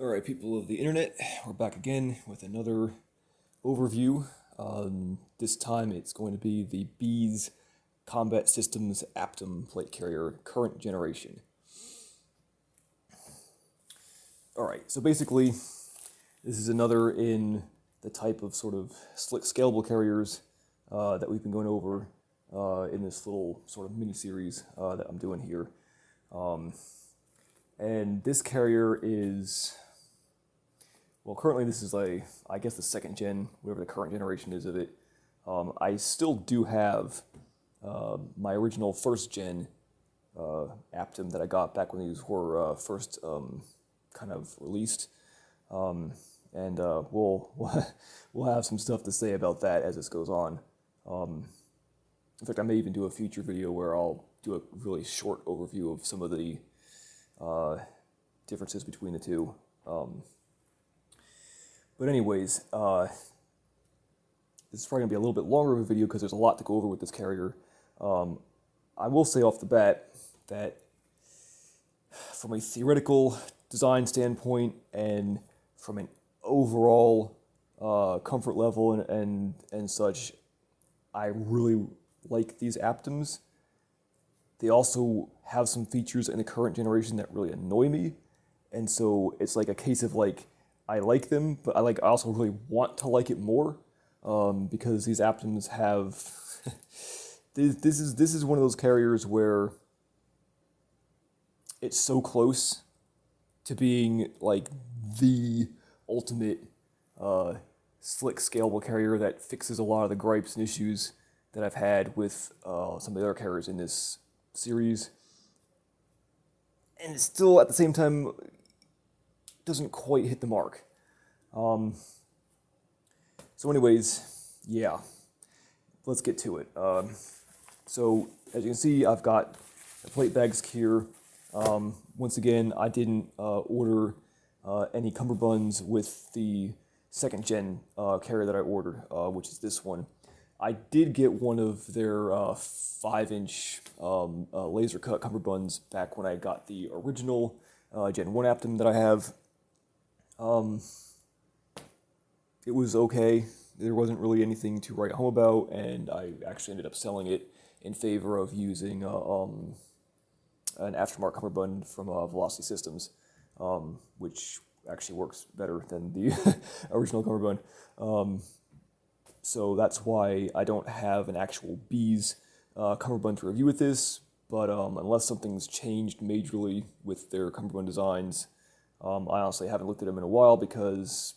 Alright, people of the internet, we're back again with another overview. This time it's going to be the Beez Combat Systems Aptum plate carrier, current generation. Alright, so basically, this is another in the type of sort of slick-scalable carriers that we've been going over in this little sort of mini-series that I'm doing here. And this carrier is... Well, currently this is I guess the second gen, whatever the current generation is of it. I still do have my original first gen Aptum that I got back when these were first kind of released. And we'll have some stuff to say about that as this goes on. In fact, I may even do a future video where I'll do a really short overview of some of the differences between the two. But anyways, this is probably going to be a little bit longer of a video because there's a lot to go over with this carrier. I will say off the bat that from a theoretical design standpoint and from an overall comfort level and such, I really like these Aptums. They also have some features in the current generation that really annoy me, and so it's like a case of like, I like them, but I also really want to like it more, because these Aptums have this is one of those carriers where it's so close to being like the ultimate slick scalable carrier that fixes a lot of the gripes and issues that I've had with some of the other carriers in this series, and it still at the same time doesn't quite hit the mark. So anyways, yeah, let's get to it. So as you can see, I've got the plate bags here. Once again, I didn't order any cummerbunds with the second gen carrier that I ordered, which is this one. I did get one of their 5-inch laser cut cummerbunds back when I got the original Gen 1 Aptum that I have. It was okay. There wasn't really anything to write home about, and I actually ended up selling it in favor of using an aftermarket cummerbund from Velocity Systems, which actually works better than the original cummerbund. So that's why I don't have an actual Beez cummerbund to review with this, but unless something's changed majorly with their cummerbund designs, I honestly haven't looked at them in a while because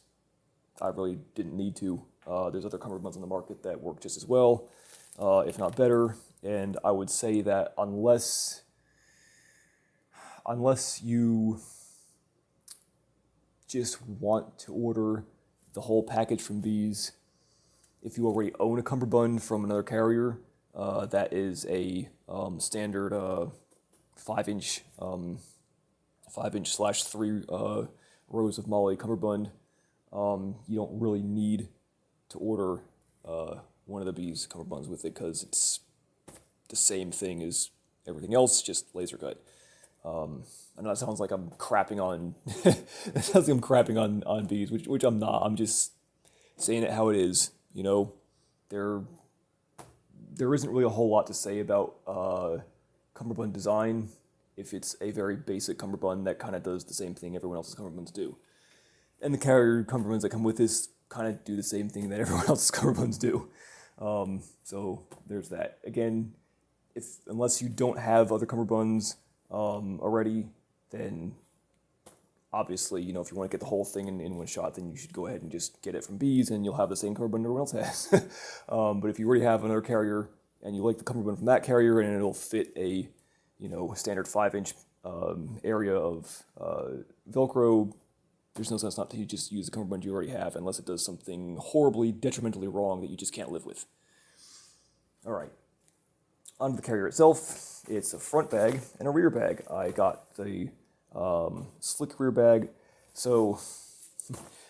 I really didn't need to. There's other cummerbunds on the market that work just as well, if not better, and I would say that unless you just want to order the whole package from Beez, if you already own a cummerbund from another carrier that is a standard 5-inch 5-inch/3 rows of moly cummerbund, you don't really need to order one of the Beez cummerbunds with it because it's the same thing as everything else, just laser cut. I know that sounds like I'm crapping on that sounds like I'm crapping on Beez, which I'm not. I'm just saying it how it is. You know, there isn't really a whole lot to say about cummerbund design if it's a very basic cummerbund that kind of does the same thing everyone else's cummerbunds do. And the carrier cummerbunds that come with this kind of do the same thing that everyone else's cummerbunds do. So there's that. Again, unless you don't have other cummerbunds already, then obviously, you know, if you want to get the whole thing in one shot, then you should go ahead and just get it from Beez, and you'll have the same cummerbund everyone else has. But if you already have another carrier and you like the cummerbund from that carrier and it'll fit a, you know, standard 5-inch area of Velcro, there's no sense not to just use the cummerbund you already have unless it does something horribly, detrimentally wrong that you just can't live with. All right, on to the carrier itself. It's a front bag and a rear bag. I got the slick rear bag. So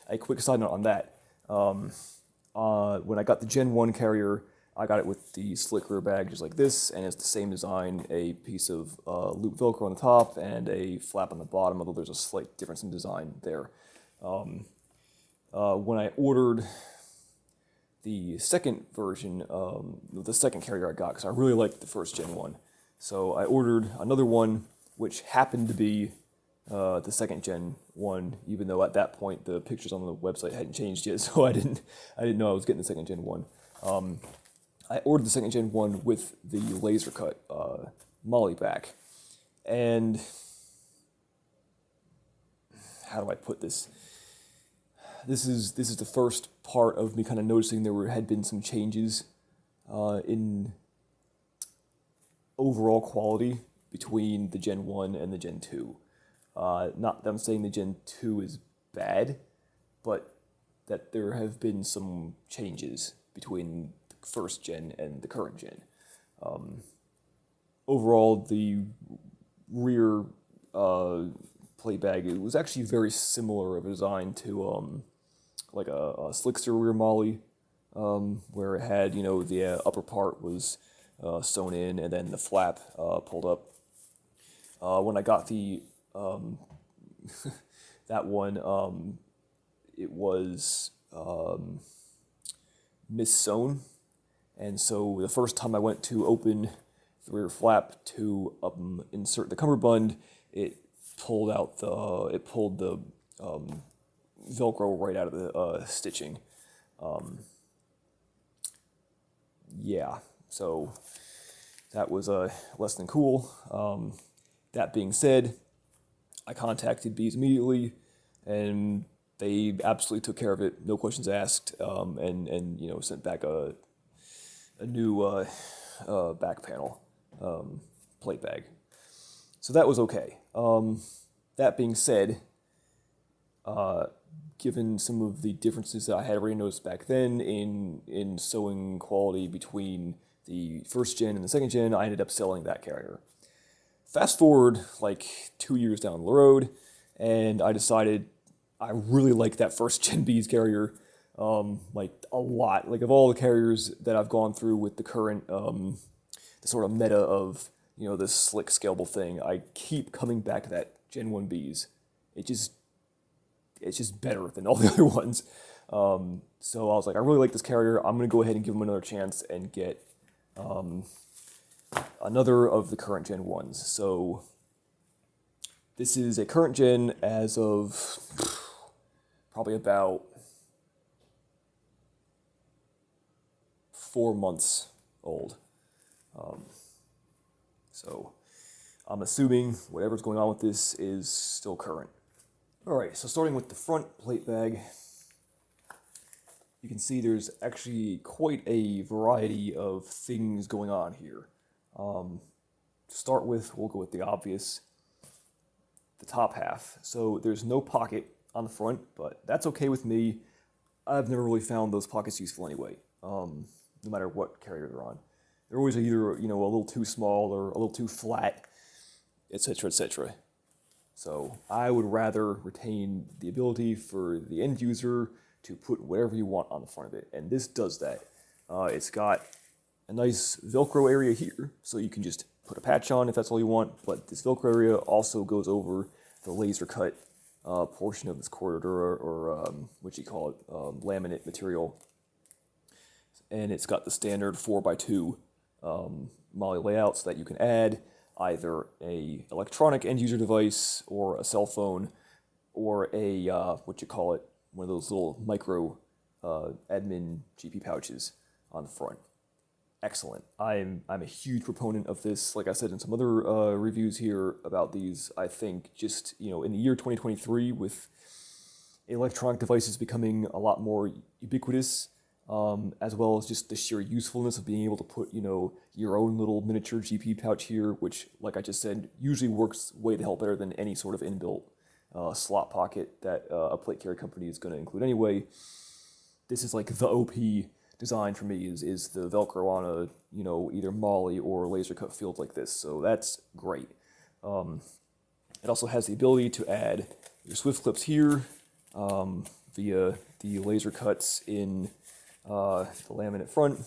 a quick side note on that. When I got the Gen 1 carrier, I got it with the slick rear bag just like this, and it's the same design, a piece of loop Velcro on the top and a flap on the bottom, although there's a slight difference in design there. When I ordered the second version, the second carrier I got, because I really liked the first gen one, so I ordered another one, which happened to be the second gen one, even though at that point the pictures on the website hadn't changed yet, so I didn't know I was getting the second gen one. I ordered the second gen one with the laser cut molly back, and how do I put this? This is the first part of me kind of noticing had been some changes in overall quality between the Gen 1 and the Gen 2. Not that I'm saying the Gen 2 is bad, but that there have been some changes between the first gen and the current gen. Overall, the rear plate bag, it was actually very similar of a design to like a slickster rear molly, where it had, the upper part was sewn in and then the flap pulled up. When I got the that one, it was mis-sewn, and so the first time I went to open the rear flap to insert the cummerbund, it pulled the Velcro right out of the stitching. Yeah, so that was less than cool. That being said, I contacted Beez immediately, and they absolutely took care of it, no questions asked, and sent back a new back panel plate bag. So that was okay. That being said, given some of the differences that I had already noticed back then in sewing quality between the first gen and the second gen, I ended up selling that carrier. Fast forward like 2 years down the road, and I decided I really like that first gen Beez carrier, like a lot. Like of all the carriers that I've gone through with the current, the sort of meta of, this slick scalable thing, I keep coming back to that Gen 1 Beez. It's just better than all the other ones. So I was like, I really like this carrier. I'm going to go ahead and give them another chance and get another of the current Gen 1s. So this is a current gen as of probably about 4 months old. So I'm assuming whatever's going on with this is still current. All right, so starting with the front plate bag, you can see there's actually quite a variety of things going on here. To start with, we'll go with the obvious, the top half. So there's no pocket on the front, but that's okay with me. I've never really found those pockets useful anyway, no matter what carrier they're on. They're always either, a little too small or a little too flat, etc., etc. So I would rather retain the ability for the end user to put whatever you want on the front of it, and this does that. It's got a nice Velcro area here, so you can just put a patch on if that's all you want, but this Velcro area also goes over the laser cut portion of this corridor, or what you call it, laminate material. And it's got the standard 4x2 molly layout, so that you can add either a electronic end user device or a cell phone, or a one of those little micro admin GP pouches on the front. Excellent. I'm a huge proponent of this. Like I said in some other reviews here about these, I think just, in the year 2023, with electronic devices becoming a lot more ubiquitous, as well as just the sheer usefulness of being able to put, your own little miniature GP pouch here, which, like I just said, usually works way the hell better than any sort of inbuilt slot pocket that a plate carrier company is going to include anyway. This is like the OP design for me, is the Velcro on a, either molly or laser cut field like this, so that's great. It also has the ability to add your Swift clips here via the laser cuts in the laminate front,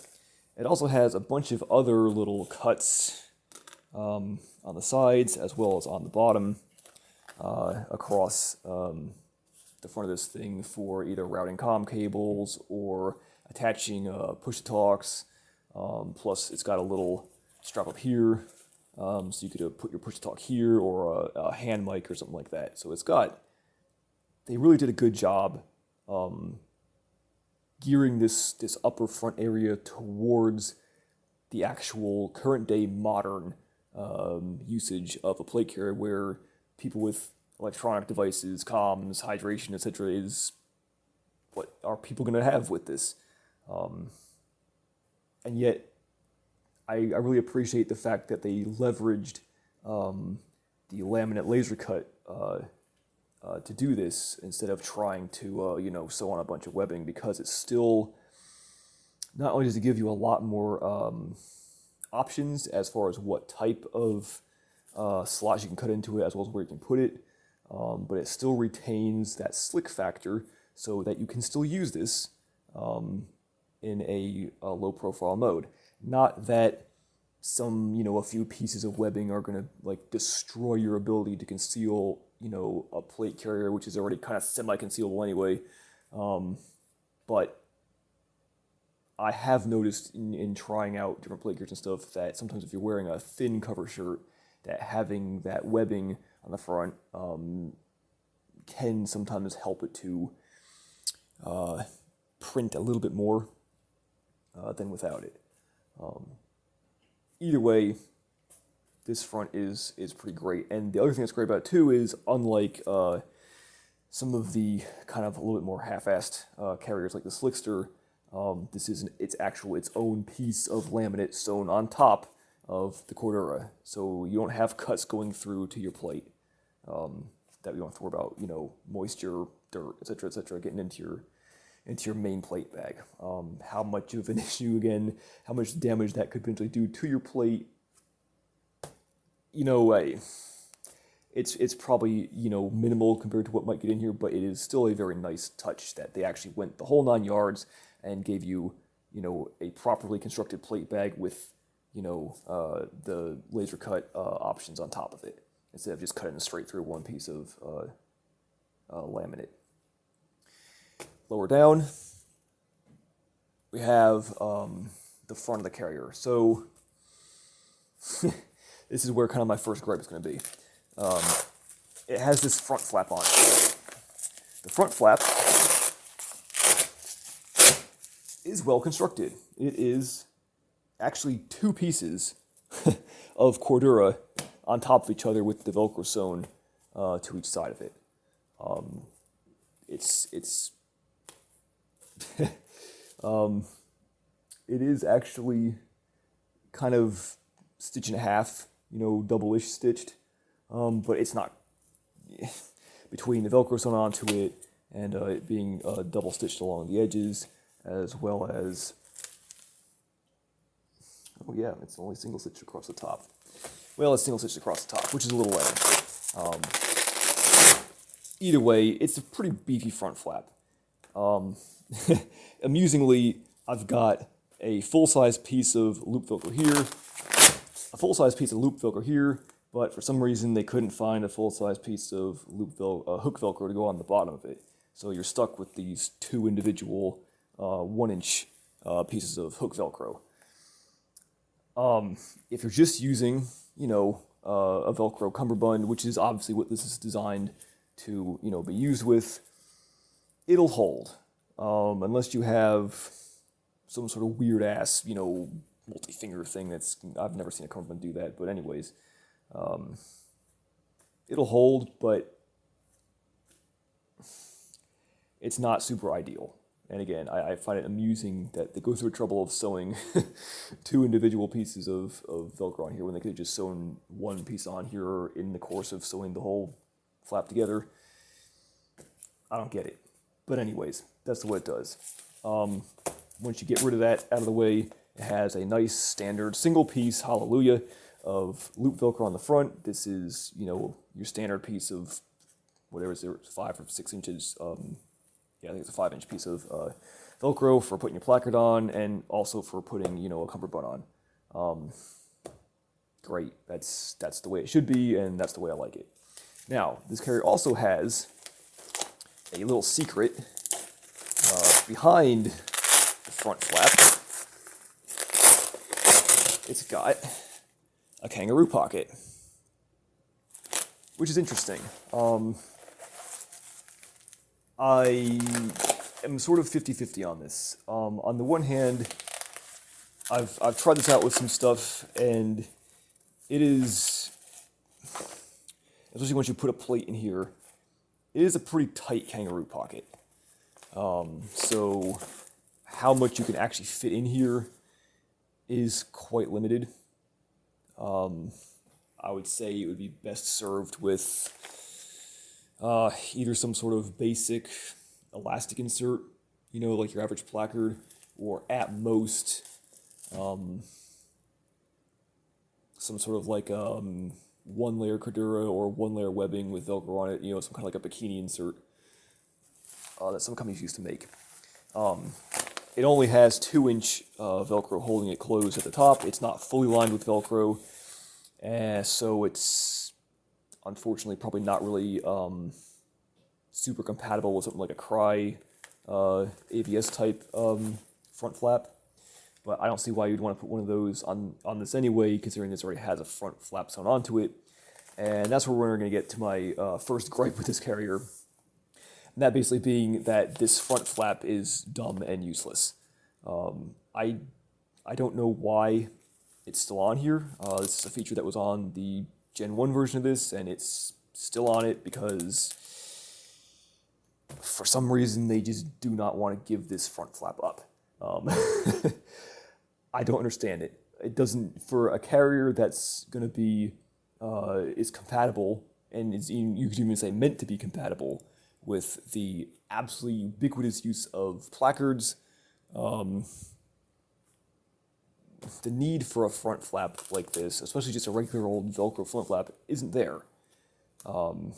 It also has a bunch of other little cuts on the sides as well as on the bottom across the front of this thing for either routing comm cables or attaching push-to-talks. Plus, it's got a little strap up here, so you could put your push-to-talk here or a hand mic or something like that. So they really did a good job gearing this upper front area towards the actual current day modern usage of a plate carrier, where people with electronic devices, comms, hydration, etc. is what are people going to have with this. And yet, I really appreciate the fact that they leveraged the laminate laser cut to do this instead of trying to sew on a bunch of webbing, because it's still, not only does it give you a lot more options as far as what type of slots you can cut into it as well as where you can put it, but it still retains that slick factor so that you can still use this in a low profile mode. Not that a few pieces of webbing are going to destroy your ability to conceal a plate carrier, which is already kind of semi-concealable anyway. But I have noticed in trying out different plate carriers and stuff that sometimes if you're wearing a thin cover shirt, that having that webbing on the front can sometimes help it to print a little bit more than without it. Either way, this front is pretty great. And the other thing that's great about it too is, unlike some of the kind of a little bit more half-assed carriers like the Slickster, this is its own piece of laminate sewn on top of the Cordura. So you don't have cuts going through to your plate that you don't have to worry about, moisture, dirt, etc., getting into your main plate bag. How much of an issue, again, how much damage that could potentially do to your plate, it's probably, minimal compared to what might get in here, but it is still a very nice touch that they actually went the whole 9 yards and gave you, a properly constructed plate bag with, the laser cut options on top of it, instead of just cutting straight through one piece of laminate. Lower down, we have the front of the carrier. So this is where kind of my first gripe is going to be. It has this front flap on it. The front flap is well constructed. It is actually 2 pieces of Cordura on top of each other with the Velcro sewn to each side of it. It is actually kind of stitch and a half, double-ish stitched, but it's not, between the Velcro sewn onto it and it being double stitched along the edges, as well as, it's only single stitched across the top. Well, it's single stitched across the top, which is a little lame. Either way, it's a pretty beefy front flap. Amusingly, I've got a full-size piece of loop Velcro here, a full-size piece of loop Velcro here, but for some reason they couldn't find a full-size piece of hook Velcro to go on the bottom of it. So you're stuck with these 2 individual 1-inch pieces of hook Velcro. If you're just using, a Velcro cummerbund, which is obviously what this is designed to, be used with, it'll hold. Unless you have some sort of weird-ass, multi-finger thing I've never seen a cummerbund do that, but anyways, it'll hold, but it's not super ideal. And again, I find it amusing that they go through the trouble of sewing 2 individual pieces of Velcro on here when they could have just sewn 1 piece on here in the course of sewing the whole flap together. I don't get it. But anyways, that's what it does. Once you get rid of that out of the way, it has a nice standard single piece, hallelujah, of loop Velcro on the front. This is, your standard piece of whatever is there, 5 or 6 inches I think it's a 5-inch piece of Velcro for putting your placard on, and also for putting, a cummerbund on. Great, that's the way it should be, and that's the way I like it. Now, this carrier also has a little secret behind the front flap. It's got a kangaroo pocket, which is interesting. I am sort of 50-50 on this. On the one hand, I've tried this out with some stuff, and it is, especially once you put a plate in here, it is a pretty tight kangaroo pocket. So how much you can actually fit in here is quite limited. I would say it would be best served with either some sort of basic elastic insert, like your average placard, or at most some sort of like 1-layer Cordura or 1-layer webbing with Velcro on it, some kind of like a bikini insert that some companies used to make. It only has 2-inch Velcro holding it closed at the top. It's not fully lined with Velcro, so it's unfortunately probably not really super compatible with something like a Cry ABS type front flap. But I don't see why you'd want to put one of those on this anyway, considering this already has a front flap sewn onto it. And that's where we're going to get to my first gripe with this carrier. And that basically being that this front flap is dumb and useless. I don't know why it's still on here. This is a feature that was on the Gen 1 version of this, and it's still on it because for some reason they just do not want to give this front flap up. I don't understand it. It doesn't, for a carrier that's going to be, is compatible, and is even, you could even say meant to be compatible with the absolutely ubiquitous use of placards, the need for a front flap like this, especially just a regular old Velcro front flap, isn't there. And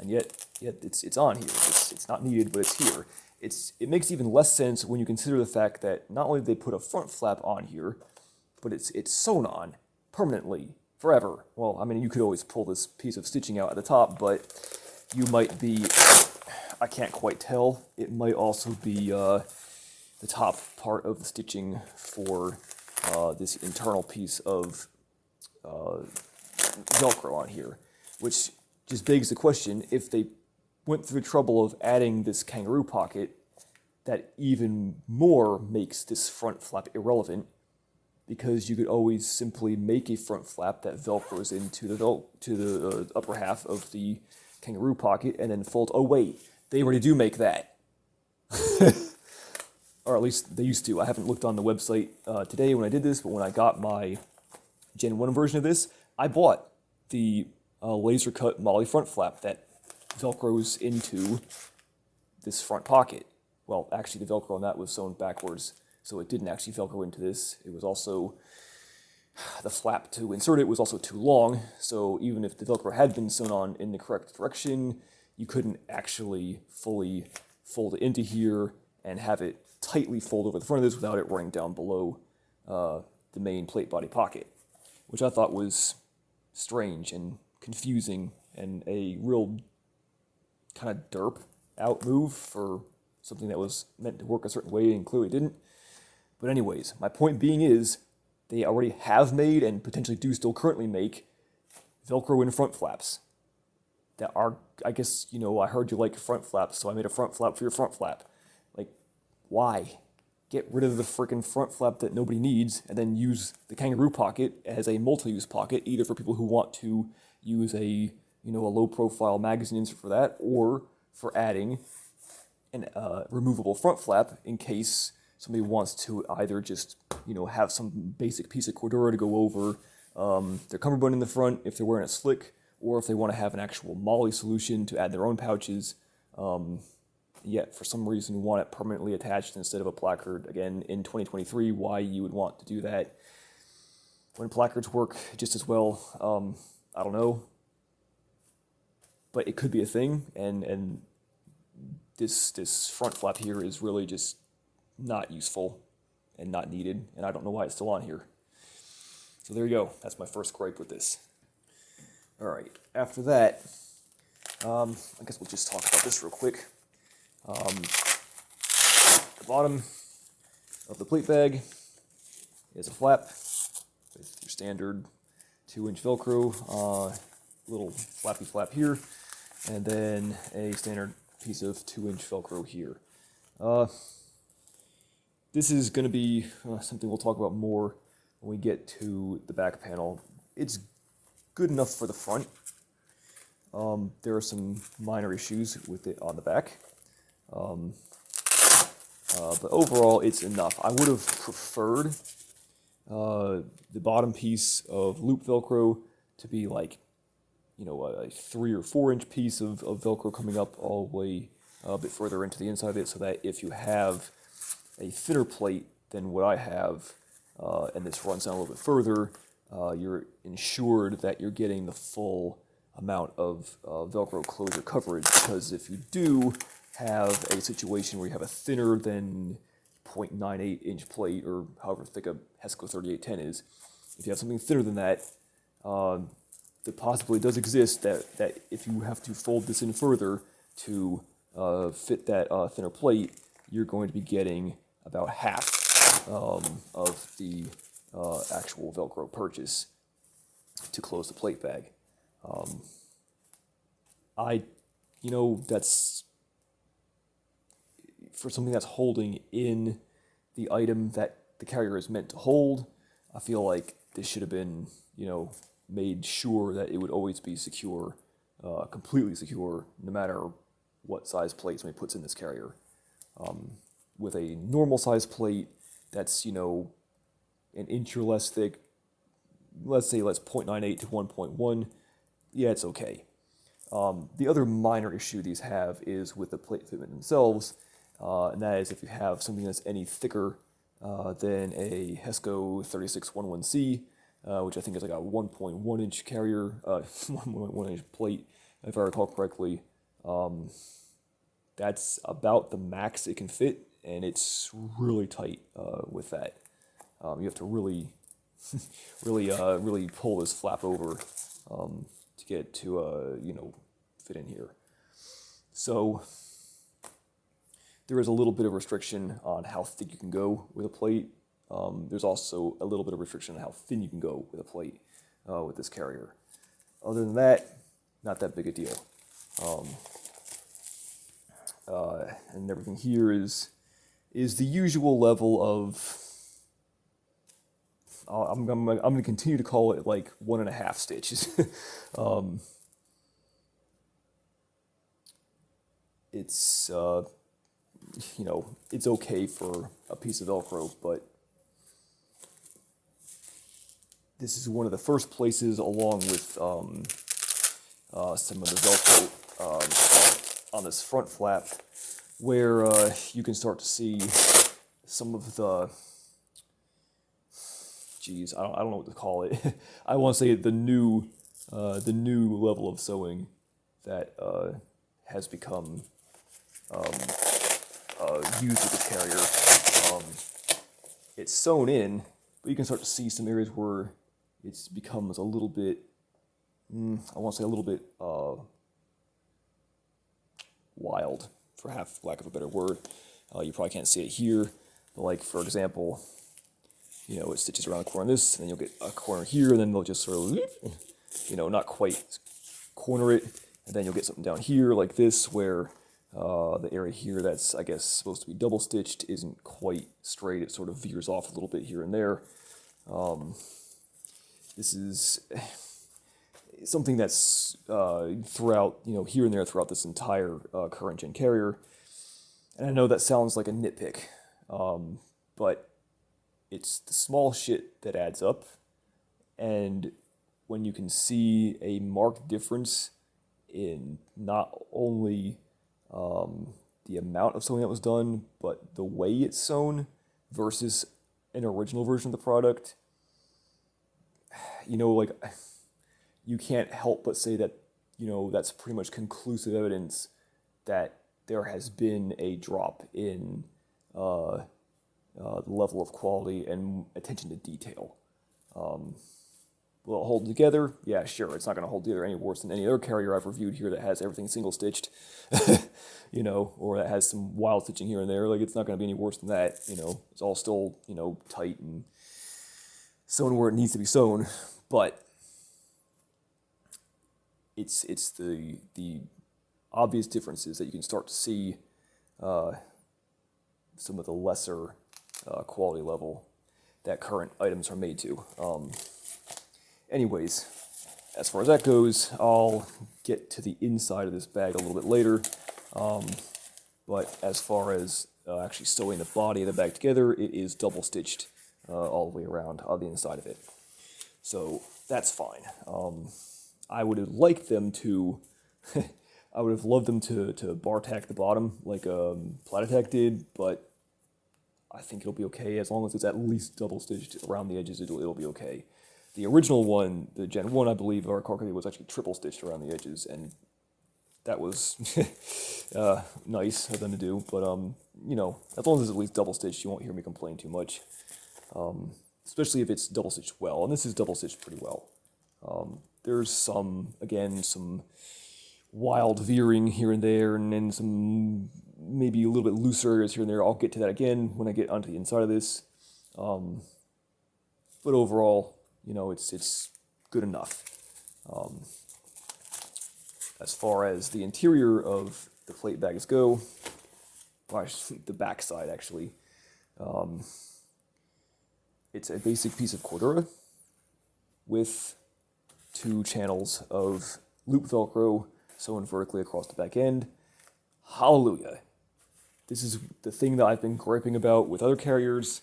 yet it's on here. It's not needed, but it's here. It makes even less sense when you consider the fact that not only did they put a front flap on here, but it's sewn on permanently, forever. Well, I mean, you could always pull this piece of stitching out at the top, but you might be, I can't quite tell, it might also be the top part of the stitching for this internal piece of Velcro on here, which just begs the question, if they went through the trouble of adding this kangaroo pocket, that even more makes this front flap irrelevant, because you could always simply make a front flap that Velcros into the upper half of the kangaroo pocket and then fold. Oh wait, they already do make that. Or at least they used to. I haven't looked on the website today when I did this, but when I got my Gen 1 version of this, I bought the laser cut Molly front flap that Velcros into this front pocket. Well, actually the Velcro on that was sewn backwards, so it didn't actually Velcro into this. It was also, the flap to insert it was also too long, so even if the Velcro had been sewn on in the correct direction, you couldn't actually fully fold it into here and have it tightly fold over the front of this without it running down below the main plate body pocket, which I thought was strange and confusing and a real kind of derp out move for something that was meant to work a certain way and clearly didn't. But anyways, my point being is they already have made and potentially do still currently make Velcro in front flaps that are, I guess, I heard you like front flaps, so I made a front flap for your front flap. Like, why? Get rid of the freaking front flap that nobody needs and then use the kangaroo pocket as a multi-use pocket, either for people who want to use a low-profile magazine insert for that, or for adding an removable front flap in case somebody wants to either just, have some basic piece of Cordura to go over their cummerbund in the front if they're wearing a slick, or if they want to have an actual Molly solution to add their own pouches, yet for some reason want it permanently attached instead of a placard. Again, in 2023, why you would want to do that when placards work just as well, I don't know. But it could be a thing, and this front flap here is really just not useful and not needed, and I don't know why it's still on here. So there you go. That's my first gripe with this. All right. After that, I guess we'll just talk about this real quick. The bottom of the plate bag is a flap with your standard 2-inch Velcro, little flappy flap here, and then a standard piece of 2-inch Velcro here. This is going to be something we'll talk about more when we get to the back panel. It's good enough for the front. There are some minor issues with it on the back. But overall, it's enough. I would have preferred the bottom piece of loop Velcro to be like, a 3 or 4 inch piece of Velcro coming up all the way a bit further into the inside of it, so that if you have a thinner plate than what I have, and this runs down a little bit further, you're ensured that you're getting the full amount of Velcro closure coverage. Because if you do have a situation where you have a thinner than 0.98 inch plate, or however thick a Hesco 3810 is, if you have something thinner than that, the possibility does exist that if you have to fold this in further to fit that thinner plate, you're going to be getting about half of the actual Velcro purchase to close the plate bag. That's for something that's holding in the item that the carrier is meant to hold. I feel like this should have been, made sure that it would always be secure, completely secure, no matter what size plate somebody puts in this carrier. With a normal size plate that's, an inch or less thick, let's 0.98 to 1.1, yeah, it's okay. The other minor issue these have is with the plate fitment themselves, and that is if you have something that's any thicker than a Hesco 3611C, which I think is like a 1.1 inch carrier, 1.1 inch plate, if I recall correctly. That's about the max it can fit, and it's really tight with that. You have to really, really pull this flap over to get it to, fit in here. So there is a little bit of restriction on how thick you can go with a plate. There's also a little bit of restriction on how thin you can go with a plate with this carrier. Other than that, not that big a deal. And everything here is the usual level of, I'm going to continue to call it like 1.5 stitches. It's, it's okay for a piece of Velcro, but this is one of the first places, along with some of the Velcro on this front flap, where you can start to see some of the, I don't know what to call it. I want to say the new level of sewing that has become used with the carrier. It's sewn in, but you can start to see some areas where it becomes a little bit, I want to say a little bit wild, for lack of a better word. You probably can't see it here, but like, for example, it stitches around the corner of this, and then you'll get a corner here, and then they'll just sort of, not quite corner it, and then you'll get something down here like this, where the area here that's, I guess, supposed to be double stitched isn't quite straight. It sort of veers off a little bit here and there. This is something that's throughout, here and there throughout this entire current gen carrier. And I know that sounds like a nitpick, but it's the small shit that adds up. And when you can see a marked difference in not only the amount of sewing that was done, but the way it's sewn versus an original version of the product, you can't help but say that, that's pretty much conclusive evidence that there has been a drop in the level of quality and attention to detail. Will it hold together? Yeah, sure. It's not going to hold together any worse than any other carrier I've reviewed here that has everything single stitched, or that has some wild stitching here and there. Like, it's not going to be any worse than that. It's all still, tight and sewn where it needs to be sewn. But it's the obvious differences that you can start to see some of the lesser quality level that current items are made to. Anyways, as far as that goes, I'll get to the inside of this bag a little bit later. But as far as actually sewing the body of the bag together, it is double stitched all the way around on the inside of it. So that's fine. I would have liked them to, I would have loved them to bar tack the bottom like Platattack did, but I think it'll be okay as long as it's at least double stitched around the edges. It'll be okay. The original one, the Gen 1, I believe, our Carcati was actually triple stitched around the edges, and that was nice of them to do. But as long as it's at least double stitched, you won't hear me complain too much. Especially if it's double stitched well, and this is double stitched pretty well. There's some wild veering here and there, and then some maybe a little bit looser areas here and there. I'll get to that again when I get onto the inside of this. But overall, it's good enough. As far as the interior of the plate bags go, the back side actually, it's a basic piece of Cordura with 2 channels of loop Velcro sewn vertically across the back end. Hallelujah. This is the thing that I've been griping about with other carriers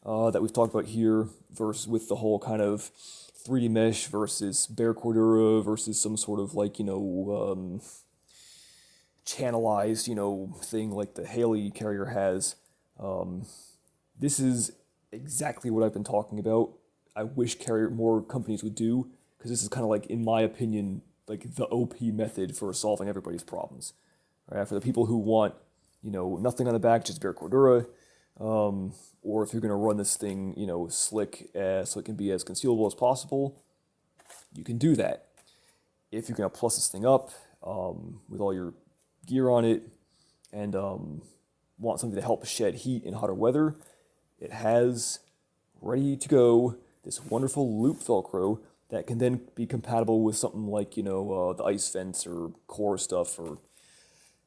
that we've talked about here, versus with the whole kind of 3D mesh versus bare Cordura versus some sort of channelized, thing like the Haley carrier has. This is exactly what I've been talking about. I wish more companies would do, because this is kind of like, in my opinion, like the OP method for solving everybody's problems. Right? For the people who want, nothing on the back, just bare Cordura, or if you're going to run this thing, slick, so it can be as concealable as possible, you can do that. If you're going to plus this thing up with all your gear on it and want something to help shed heat in hotter weather, it has ready to go this wonderful loop Velcro that can then be compatible with something like, the ice fence or core stuff or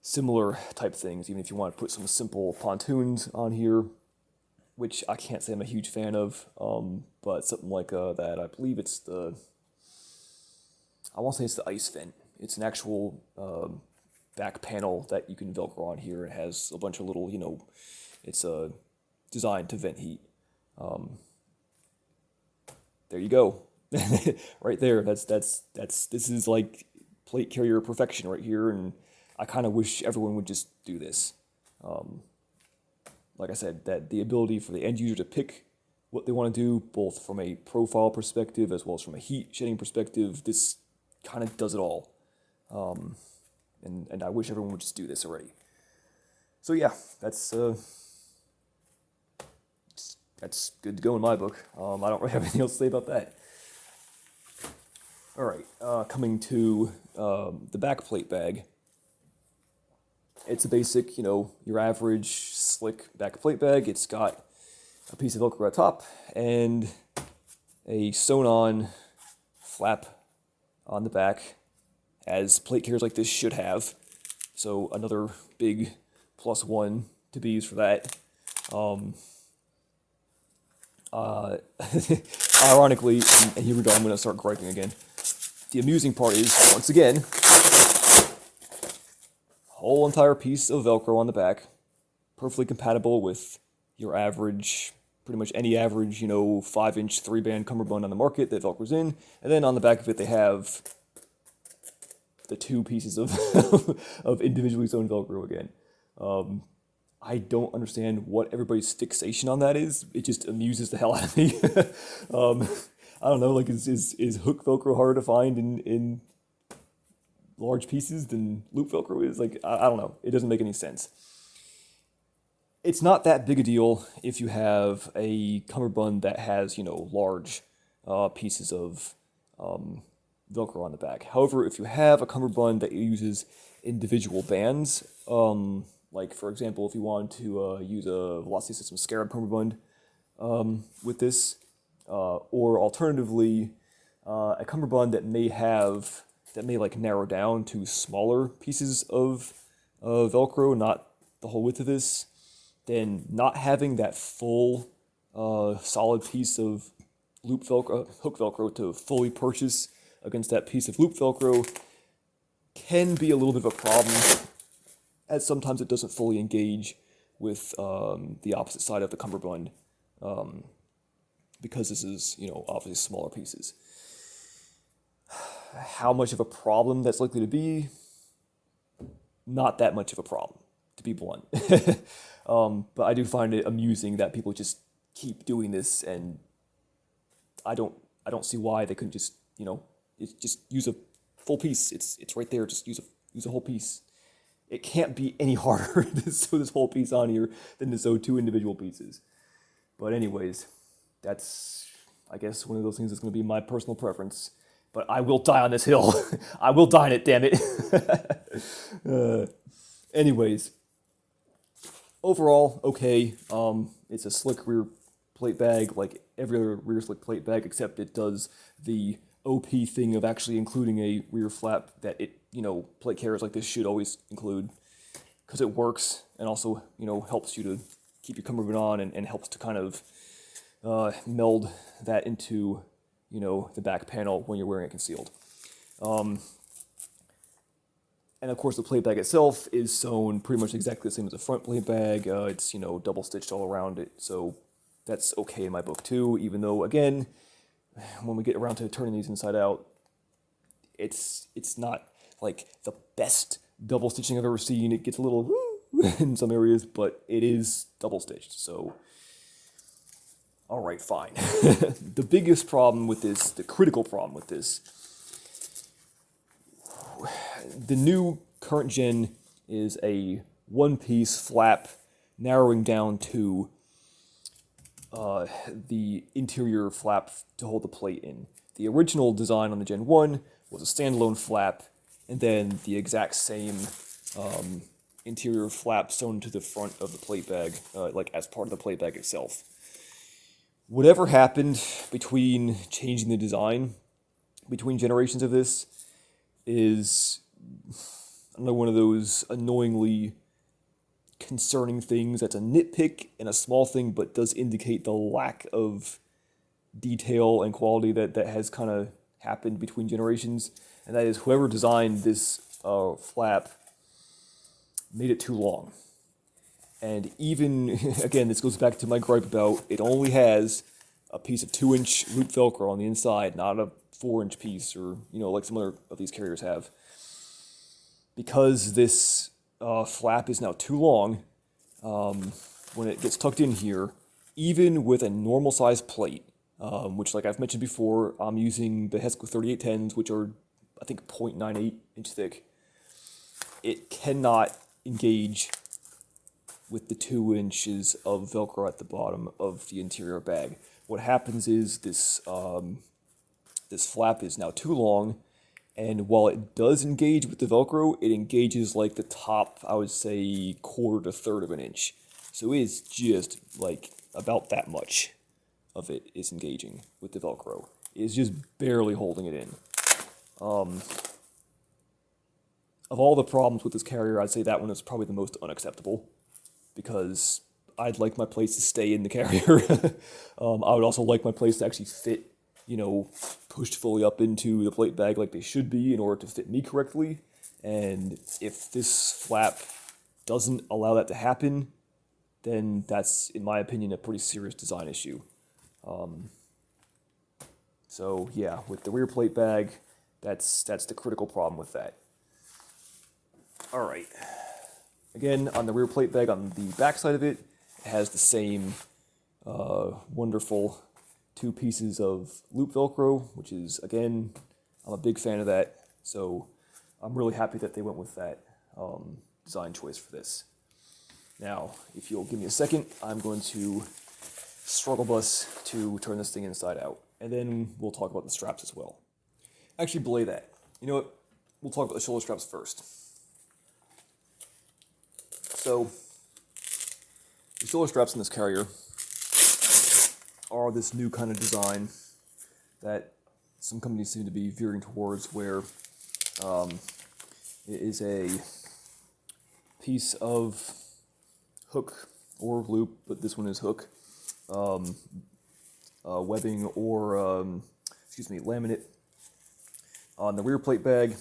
similar type things, even if you want to put some simple pontoons on here, which I can't say I'm a huge fan of, but something like that. I believe it's I won't say it's the ice vent. It's an actual back panel that you can Velcro on here. It has a bunch of little, it's designed to vent heat. There you go. Right there. This is like plate carrier perfection right here, and I kind of wish everyone would just do this. Like I said, that the ability for the end user to pick what they want to do, both from a profile perspective as well as from a heat shedding perspective, this kind of does it all. And I wish everyone would just do this already. So yeah, that's good to go in my book. I don't really have anything else to say about that. All right, coming to the back plate bag. It's a basic, your average slick back plate bag. It's got a piece of Velcro at top and a sewn-on flap on the back, as plate carriers like this should have. So another big +1 to Beez for that. Ironically, and here we go, I'm going to start griping again. The amusing part is, once again, whole entire piece of Velcro on the back, perfectly compatible with your average, pretty much any average, 5-inch 3-band cummerbund on the market that Velcro's in. And then on the back of it, they have the 2 pieces of of individually sewn Velcro again. I don't understand what everybody's fixation on that is. It just amuses the hell out of me. I don't know, like, is hook Velcro harder to find in large pieces than loop Velcro is. Like, I don't know. It doesn't make any sense. It's not that big a deal if you have a cummerbund that has, large pieces of Velcro on the back. However, if you have a cummerbund that uses individual bands, like for example, if you want to use a Velocity System Scarab cummerbund with this, or alternatively, a cummerbund that may like narrow down to smaller pieces of Velcro, not the whole width of this, then not having that full solid piece of loop Velcro, hook Velcro to fully purchase against that piece of loop Velcro can be a little bit of a problem, as sometimes it doesn't fully engage with the opposite side of the cummerbund, because this is, obviously smaller pieces. How much of a problem that's likely to be? Not that much of a problem, to be blunt. But I do find it amusing that people just keep doing this, and I don't see why they couldn't just, just use a full piece. It's right there. Just use a whole piece. It can't be any harder to sew this whole piece on here than to sew two individual pieces. But anyways, that's, I guess, one of those things that's going to be my personal preference. But I will die on this hill. I will die on it, damn it. Anyways, overall, okay. It's a slick rear plate bag like every other rear slick plate bag, except it does the OP thing of actually including a rear flap that it, plate carriers like this should always include, because it works and also, helps you to keep your cummerbund on and helps to kind of meld that into, the back panel when you're wearing it concealed. And of course, the plate bag itself is sewn pretty much exactly the same as a front plate bag. It's, double stitched all around it, so that's okay in my book too, even though, again, when we get around to turning these inside out, it's not like the best double stitching I've ever seen. It gets a little in some areas, but it is double stitched, so all right, fine. The biggest problem with this, the critical problem with this, the new current gen is a one-piece flap narrowing down to the interior flap to hold the plate in. The original design on the Gen 1 was a standalone flap, and then the exact same interior flap sewn to the front of the plate bag, like as part of the plate bag itself. Whatever happened between changing the design between generations of this is another one of those annoyingly concerning things that's a nitpick and a small thing, but does indicate the lack of detail and quality that has kind of happened between generations. And that is, whoever designed this flap made it too long. And even, again, this goes back to my gripe about it only has a piece of 2-inch loop Velcro on the inside, not a 4-inch piece, or, like some other of these carriers have. Because this flap is now too long, when it gets tucked in here, even with a normal size plate, which, like I've mentioned before, I'm using the Hesco 3810s, which are, I think, 0.98 inch thick. It cannot engage with the 2 inches of Velcro at the bottom of the interior bag. What happens is this this flap is now too long, and while it does engage with the Velcro, it engages like the top, I would say, quarter to third of an inch. So it is just like about that much of it is engaging with the Velcro. It is just barely holding it in. Of all the problems with this carrier, I'd say that one is probably the most unacceptable, because I'd like my plates to stay in the carrier. I would also like my plates to actually fit, pushed fully up into the plate bag like they should be in order to fit me correctly. And if this flap doesn't allow that to happen, then that's, in my opinion, a pretty serious design issue. So yeah, with the rear plate bag, that's the critical problem with that. All right. Again, on the rear plate bag, on the back side of it, it has the same wonderful 2 pieces of loop Velcro, which is, again, I'm a big fan of that. So I'm really happy that they went with that design choice for this. Now, if you'll give me a second, I'm going to struggle bus to turn this thing inside out, and then we'll talk about the straps as well. Actually, belay that. You know what? We'll talk about the shoulder straps first. So, the shoulder straps in this carrier are this new kind of design that some companies seem to be veering towards, where it is a piece of hook or loop, but this one is hook, webbing or, laminate on the rear plate bag,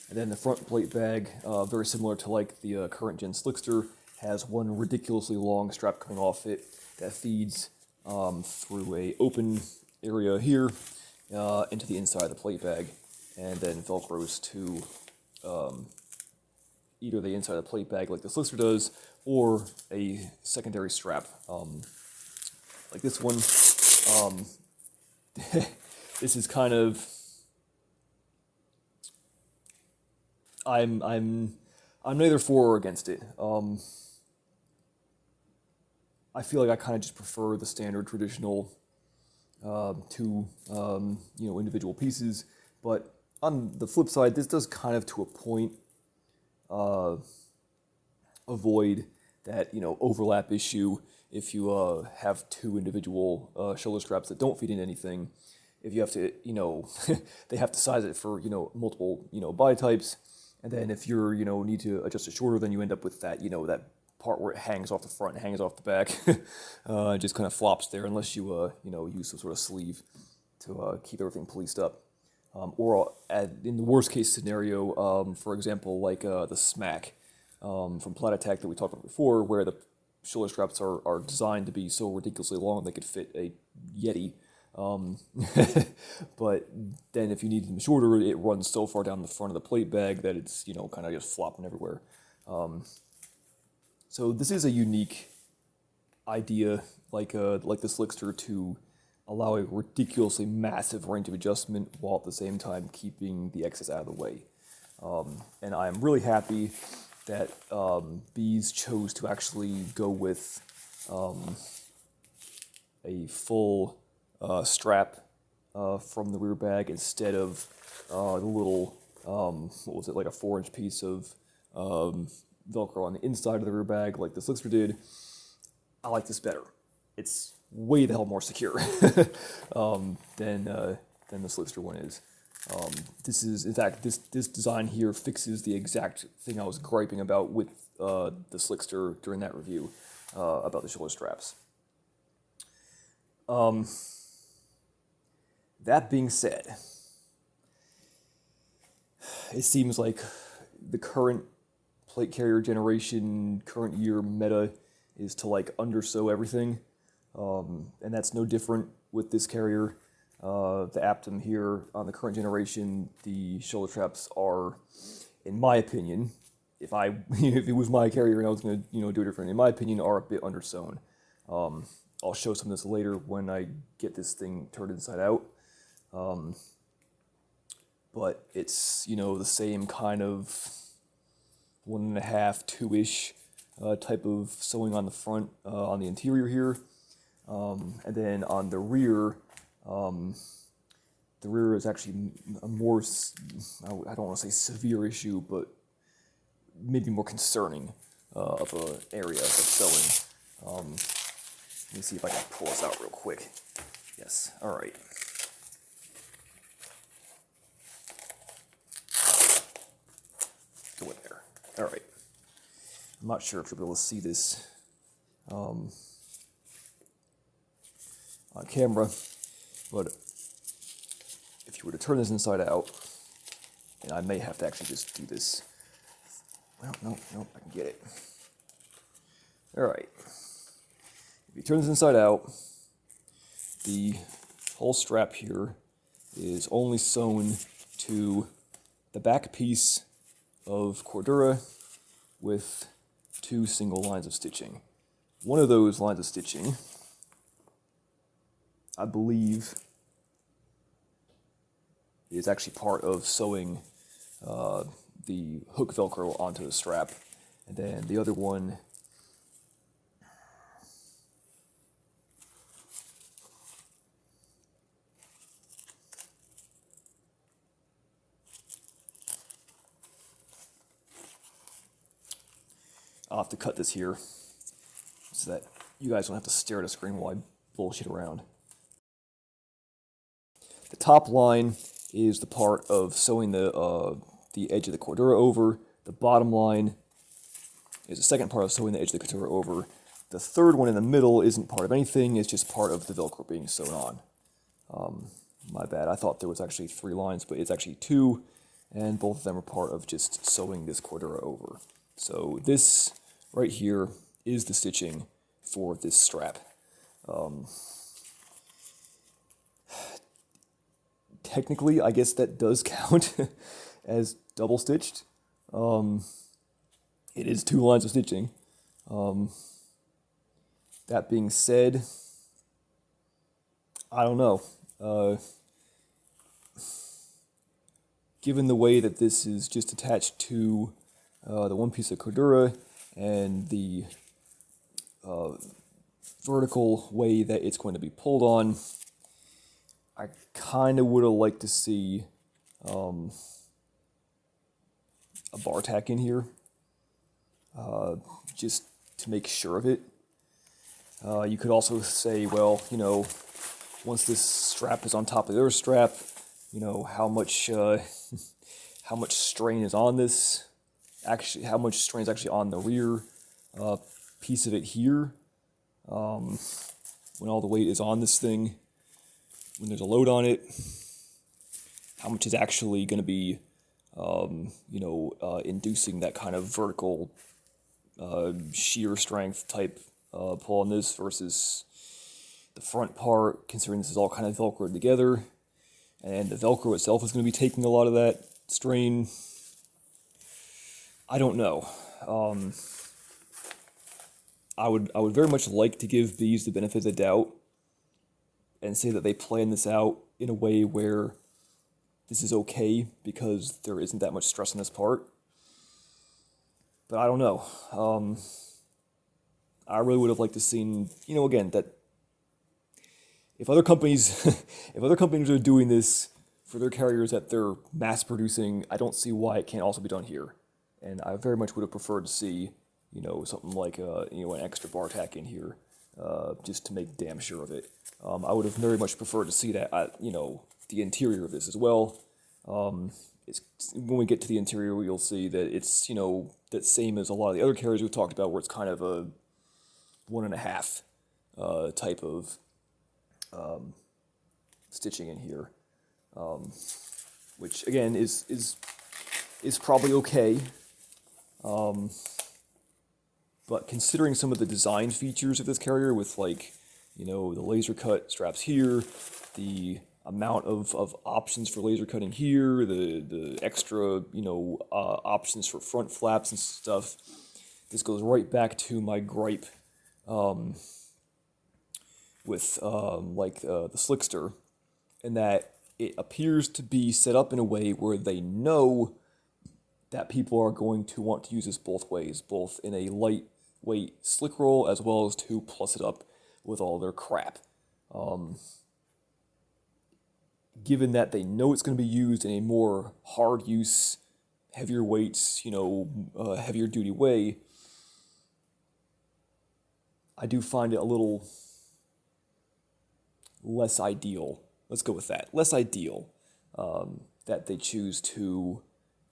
and then the front plate bag, very similar to like the current gen Slickster, has one ridiculously long strap coming off it that feeds through a open area here into the inside of the plate bag, and then velcros to either the inside of the plate bag like the Slickster does, or a secondary strap like this one. This is kind of, I'm neither for or against it. I feel like I kind of just prefer the standard traditional two individual pieces, but on the flip side, this does kind of to a point avoid that overlap issue if you have two individual shoulder straps that don't feed in anything. If you have to, they have to size it for multiple body types, and then if you're need to adjust it shorter, then you end up with that that part where it hangs off the front and hangs off the back. It just kind of flops there unless you use some sort of sleeve to keep everything policed up. Or in the worst case scenario, for example, like the Smack from Plat Attack that we talked about before, where the shoulder straps are designed to be so ridiculously long they could fit a Yeti. But then if you need them shorter, it runs so far down the front of the plate bag that it's kind of just flopping everywhere. So this is a unique idea, like the Slickster, to allow a ridiculously massive range of adjustment while at the same time keeping the excess out of the way. And I'm really happy that Beez chose to actually go with a full strap from the rear bag instead of the little, like a 4-inch piece of Velcro on the inside of the rear bag like the Slickster did. I like this better. It's way the hell more secure than the Slickster one is. This is, in fact, this design here fixes the exact thing I was griping about with the Slickster during that review about the shoulder straps. That being said, it seems like the current plate carrier generation, current year meta is to like undersew everything. And that's no different with this carrier. The Aptum here on the current generation, the shoulder straps are, in my opinion, if it was my carrier and I was going to do it different, in my opinion, are a bit undersewn. I'll show some of this later when I get this thing turned inside out. But it's the same kind of 1.5, 2-ish type of sewing on the front, on the interior here. And then on the rear is actually a more, I don't want to say severe issue, but maybe more concerning of an area of sewing. Let me see if I can pull this out real quick. Yes, all right. Go in there. All right. I'm not sure if you'll be able to see this on camera, but if you were to turn this inside out, and I may have to actually just do this. Well, no, I can get it. All right. If you turn this inside out, the whole strap here is only sewn to the back piece of Cordura with 2 single lines of stitching. One of those lines of stitching, I believe, is actually part of sewing the hook Velcro onto the strap. And then the other one, I'll have to cut this here so that you guys don't have to stare at a screen while I bullshit around. The top line is the part of sewing the edge of the Cordura over. The bottom line is the second part of sewing the edge of the Cordura over. The third one in the middle isn't part of anything, it's just part of the Velcro being sewn on. My bad, I thought there was actually 3 lines, but it's actually 2, and both of them are part of just sewing this Cordura over. So this right here is the stitching for this strap. Technically, I guess that does count as double stitched. It is 2 lines of stitching. That being said, I don't know. Given the way that this is just attached to the one piece of Cordura and the vertical way that it's going to be pulled on, I kind of would have liked to see a bar tack in here, just to make sure of it. You could also say, well, you know, once this strap is on top of the other strap, you know, how much strain is on this? Actually, how much strain is actually on the rear piece of it here? When all the weight is on this thing, when there's a load on it, how much is actually going to be, inducing that kind of vertical shear strength type pull on this versus the front part, considering this is all kind of Velcroed together, and the Velcro itself is going to be taking a lot of that strain. I don't know. I would very much like to give Beez the benefit of the doubt and say that they plan this out in a way where this is okay because there isn't that much stress on this part. But I don't know. I really would have liked to seen, again, that if other companies are doing this for their carriers that they're mass producing, I don't see why it can't also be done here. And I very much would have preferred to see, something like an extra bar tack in here, just to make damn sure of it. I would have very much preferred to see that, the interior of this as well. When we get to the interior, you'll see that it's, that same as a lot of the other carriers we've talked about, where it's kind of a 1.5 type of stitching in here, which again is probably okay. But considering some of the design features of this carrier with the laser cut straps here, the amount of options for laser cutting here, the extra, options for front flaps and stuff, this goes right back to my gripe with the Slickster, in that it appears to be set up in a way where they know that people are going to want to use this both ways, both in a lightweight slick roll as well as to plus it up with all their crap. Given that they know it's going to be used in a more hard use, heavier weights, heavier duty way, I do find it a little less ideal. Let's go with that. Less ideal that they choose to,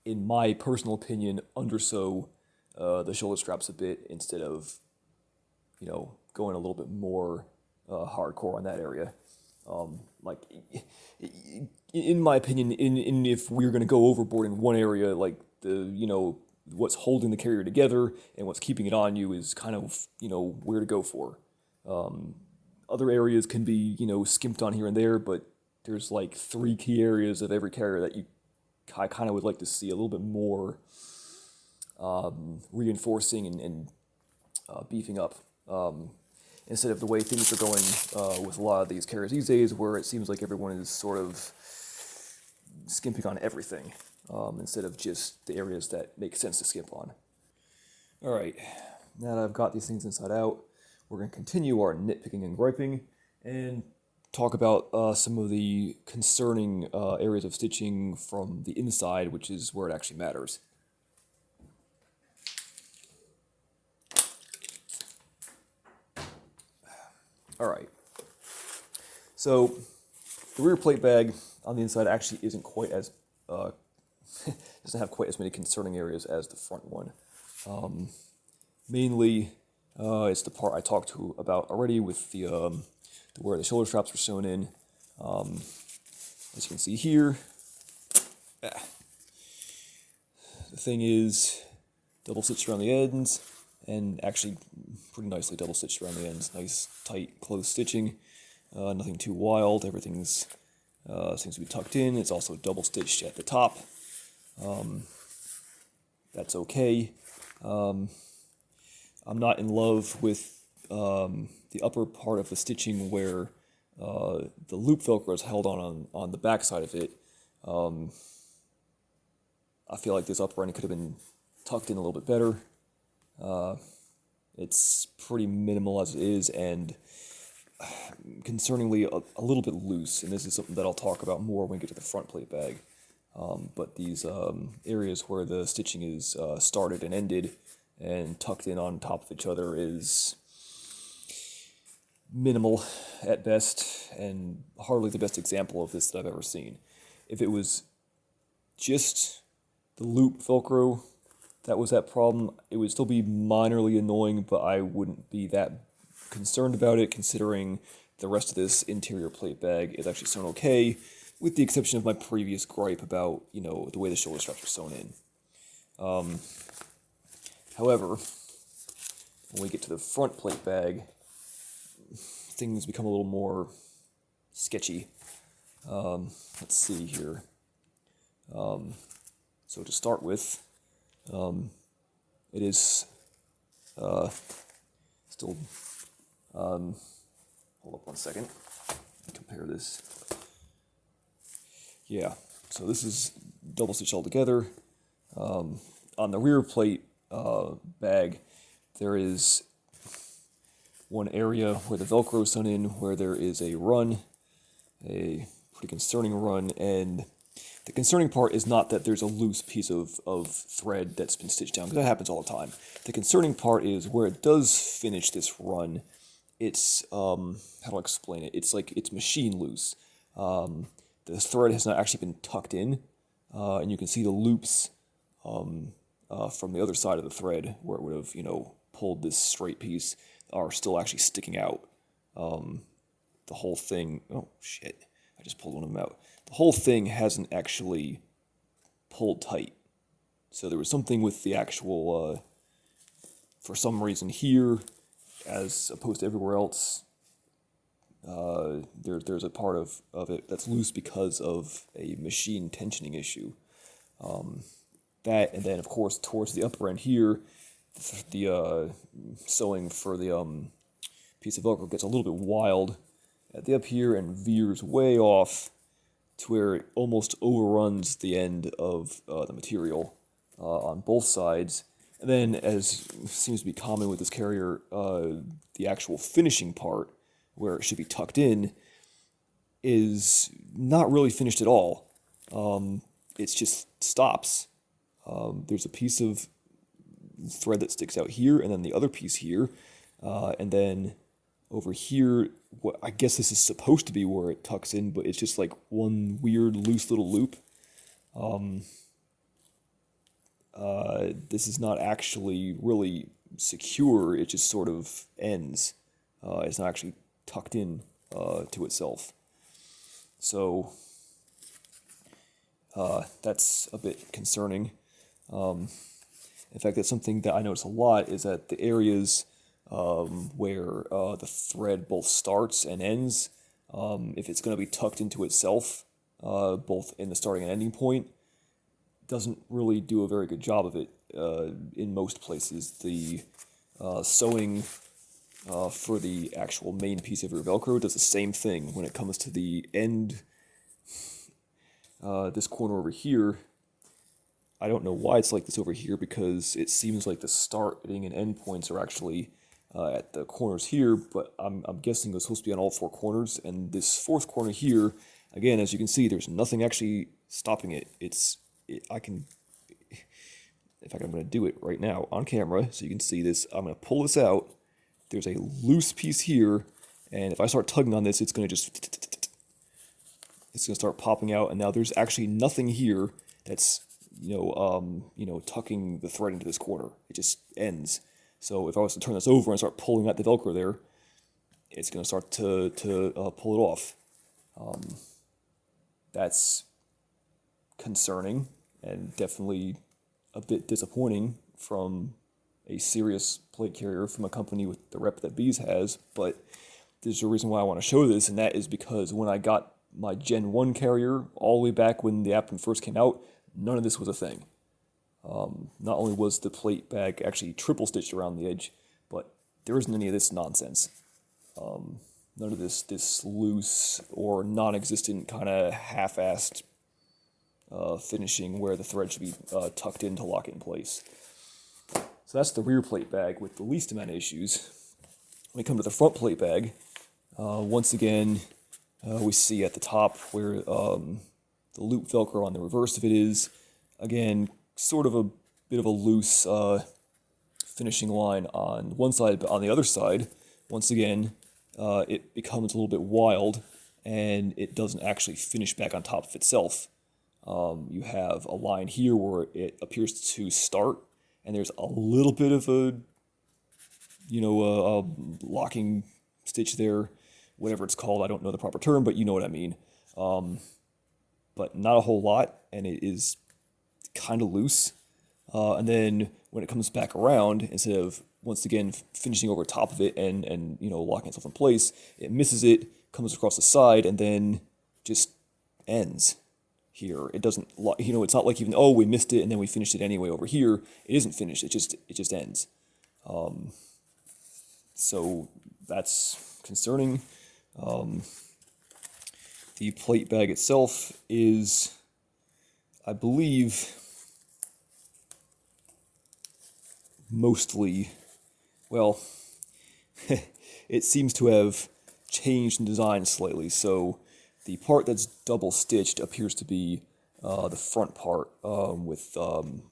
in my personal opinion, undersew the shoulder straps a bit instead of, going a little bit more hardcore on that area. In my opinion, if we're going to go overboard in one area, like what's holding the carrier together and what's keeping it on you is kind of, where to go for. Other areas can be, skimped on here and there, but there's 3 key areas of every carrier that I kind of would like to see a little bit more reinforcing and beefing up. Instead of the way things are going with a lot of these carriers these days, where it seems like everyone is sort of skimping on everything. instead of just the areas that make sense to skip on. Alright, now that I've got these things inside out, we're going to continue our nitpicking and griping and talk about some of the concerning areas of stitching from the inside, which is where it actually matters. Alright, so the rear plate bag on the inside actually isn't quite as, doesn't have quite as many concerning areas as the front one. Mainly, it's the part I talked about already with the where the shoulder straps are sewn in. As you can see here, the thing is double stitched around the ends, and actually pretty nicely double stitched around the ends. Nice, tight, close stitching. Nothing too wild. Everything's seems to be tucked in. It's also double stitched at the top. That's okay. I'm not in love with the upper part of the stitching where the loop Velcro is held on the back side of it. I feel like this upper end could have been tucked in a little bit better. It's pretty minimal as it is, and concerningly a little bit loose, and this is something that I'll talk about more when we get to the front plate bag. But these areas where the stitching is started and ended and tucked in on top of each other is minimal at best, and hardly the best example of this that I've ever seen. If it was just the loop Velcro that was that problem, it would still be minorly annoying, but I wouldn't be that concerned about it, considering the rest of this interior plate bag is actually sewn okay, with the exception of my previous gripe about, you know, the way the shoulder straps are sewn in. However, when we get to the front plate bag, things become a little more sketchy. Let's see here. So to start with, it is still, hold up one second, compare this. Yeah, so this is double stitched all together. On the rear plate bag, there is one area where the Velcro is sewn in, where there is a run, a pretty concerning run, and the concerning part is not that there's a loose piece of thread that's been stitched down, because that happens all the time. The concerning part is where it does finish this run, it's, how do I explain it? It's like, it's machine loose. The thread has not actually been tucked in, and you can see the loops from the other side of the thread, where it would have, you know, pulled this straight piece, are still actually sticking out. The whole thing, oh shit, I just pulled one of them out. The whole thing hasn't actually pulled tight. So there was something with the actual, for some reason here, as opposed to everywhere else, there's a part of it that's loose because of a machine tensioning issue. That, and then of course towards the upper end here, the sewing for the piece of Velcro gets a little bit wild at the up here and veers way off to where it almost overruns the end of the material on both sides. And then, as seems to be common with this carrier, the actual finishing part, where it should be tucked in, is not really finished at all. It just stops. There's a piece of thread that sticks out here, and then the other piece here, and then over here, what I guess this is supposed to be where it tucks in, but it's just like one weird loose little loop. This is not actually really secure, it just sort of ends. It's not actually tucked in to itself. So that's a bit concerning. In fact, that's something that I notice a lot, is that the areas where the thread both starts and ends, if it's going to be tucked into itself, both in the starting and ending point, doesn't really do a very good job of it in most places. The sewing for the actual main piece of your Velcro does the same thing when it comes to the end, this corner over here. I don't know why it's like this over here, because it seems like the starting and end points are actually at the corners here, but I'm guessing it's supposed to be on all four corners, and this fourth corner here, again, as you can see, there's nothing actually stopping it. I can, in fact, I'm going to do it right now on camera so you can see this. I'm going to pull this out. There's a loose piece here, and if I start tugging on this, it's going to start popping out, and now there's actually nothing here that's tucking the thread into this corner. It just ends. So if I was to turn this over and start pulling out the Velcro there, it's going to start to pull it off. That's concerning and definitely a bit disappointing from a serious plate carrier from a company with the rep that Beez has, but there's a reason why I want to show this, and that is because when I got my Gen 1 carrier, all the way back when the Aptum first came out, none of this was a thing. Not only was the plate bag actually triple stitched around the edge, but there isn't any of this nonsense. None of this loose or non-existent kind of half-assed finishing where the thread should be tucked in to lock it in place. So that's the rear plate bag with the least amount of issues. When we come to the front plate bag, once again, we see at the top where the loop Velcro on the reverse of it is. Again, sort of a bit of a loose finishing line on one side, but on the other side, once again, it becomes a little bit wild, and it doesn't actually finish back on top of itself. You have a line here where it appears to start, and there's a little bit of a locking stitch there, whatever it's called. I don't know the proper term, but you know what I mean. But not a whole lot, and it is kind of loose. And then when it comes back around, instead of once again finishing over top of it and locking itself in place, it misses it, comes across the side, and then just ends here. It doesn't, it's not like even, oh, we missed it and then we finished it anyway over here. It isn't finished. It just ends. So that's concerning. The plate bag itself is, I believe, mostly, well, it seems to have changed in design slightly. So the part that's double stitched appears to be the front part, with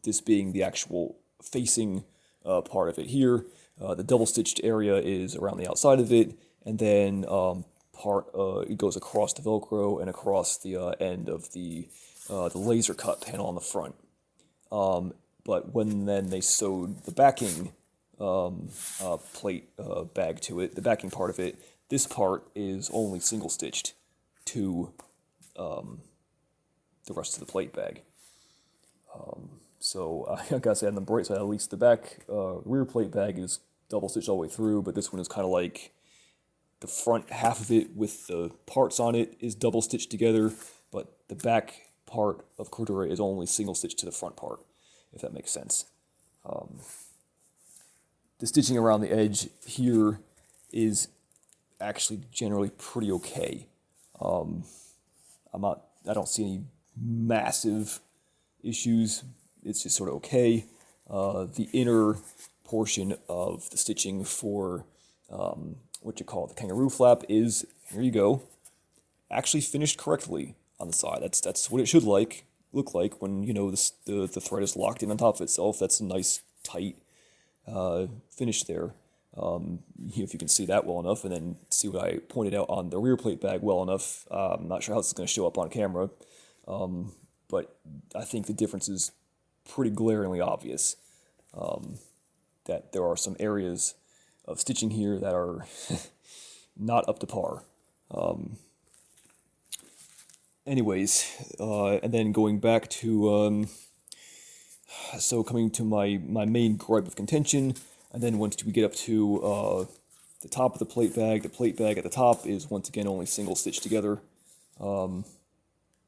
this being the actual facing part of it here. The double stitched area is around the outside of it, and then it goes across the Velcro and across the end of the laser cut panel on the front. But when then they sewed the backing plate bag to it, the backing part of it, this part is only single stitched to the rest of the plate bag. So I gotta say, on the bright side, at least the back rear plate bag is double stitched all the way through, but this one is kind of like the front half of it with the parts on it is double stitched together, but the back part of Cordura is only single stitched to the front part, if that makes sense. The stitching around the edge here is actually generally pretty okay. I don't see any massive issues. It's just sort of okay. The inner portion of the stitching for the kangaroo flap is, here you go, actually finished correctly on the side. That's what it should look like when the thread is locked in on top of itself. That's a nice tight finish there. If you can see that well enough, and then see what I pointed out on the rear plate bag well enough. I'm not sure how this is going to show up on camera, but I think the difference is pretty glaringly obvious. That there are some areas of stitching here that are not up to par. Anyways, and then going back to, so coming to my main gripe of contention, and then once we get up to the top of the plate bag at the top is once again only single stitched together.